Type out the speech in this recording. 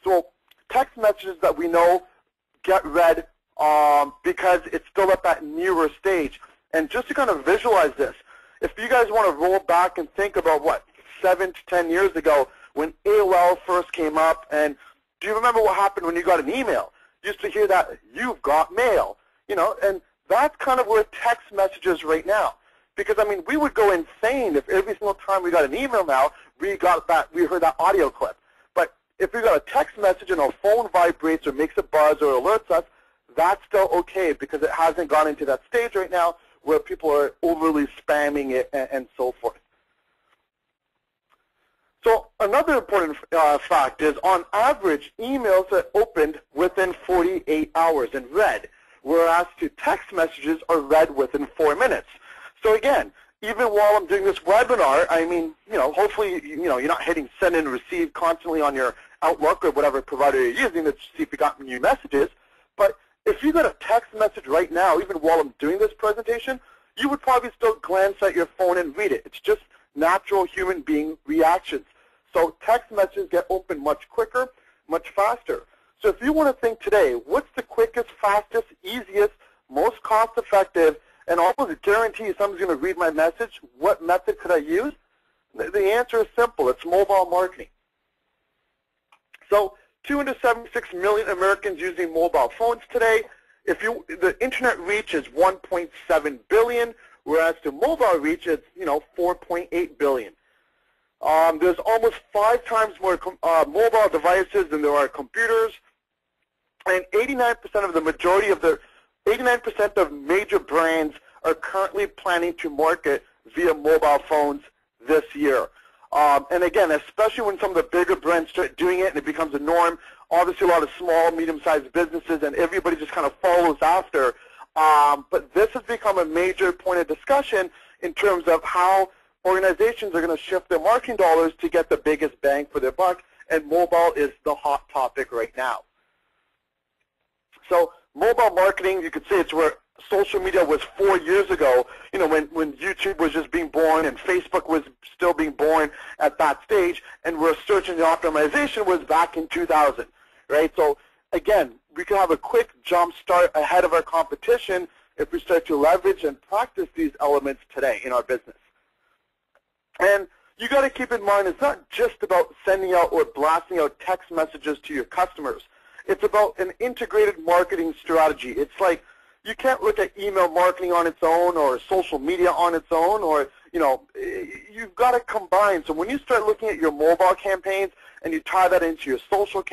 So text messages that we know get read because it's still at that newer stage. And just to kind of visualize this, if you guys want to roll back and think about what, 7 to 10 years ago when AOL first came up, and do you remember what happened when you got an email? You used to hear that, "You've got mail," you know, and that's kind of where text messages right now. Because, I mean, we would go insane if every single time we got an email now, we heard that audio clip. But if we got a text message and our phone vibrates or makes a buzz or alerts us, that's still okay because it hasn't gone into that stage right now where people are overly spamming it and so forth. So another important fact is, on average, emails are opened within 48 hours and read, whereas to text messages are read within 4 minutes. So again, even while I'm doing this webinar, I mean, you know, hopefully, you know, you're not hitting send and receive constantly on your Outlook or whatever provider you're using to see if you got new messages. But if you got a text message right now, even while I'm doing this presentation, you would probably still glance at your phone and read it. It's just natural human being reactions. So text messages get opened much quicker, much faster. So if you want to think today, what's the quickest, fastest, easiest, most cost-effective, and almost guarantee someone's going to read my message, what method could I use? The answer is simple. It's mobile marketing. So 276 million Americans using mobile phones today. The internet reach is 1.7 billion, whereas the mobile reach is, you know, 4.8 billion. There's almost 5 times more mobile devices than there are computers, and 89% of major brands are currently planning to market via mobile phones this year. And again, especially when some of the bigger brands start doing it and it becomes a norm, obviously a lot of small, medium-sized businesses and everybody just kind of follows after. But this has become a major point of discussion in terms of how organizations are going to shift their marketing dollars to get the biggest bang for their buck, and mobile is the hot topic right now. So mobile marketing, you could say it's where social media was 4 years ago, you know, when YouTube was just being born and Facebook was still being born at that stage, and where search engine optimization was back in 2000, right? So again, we can have a quick jump start ahead of our competition if we start to leverage and practice these elements today in our business. And you got to keep in mind, it's not just about sending out or blasting out text messages to your customers. It's about an integrated marketing strategy. It's like you can't look at email marketing on its own or social media on its own, or, you know, you've got to combine. So when you start looking at your mobile campaigns and you tie that into your social campaigns,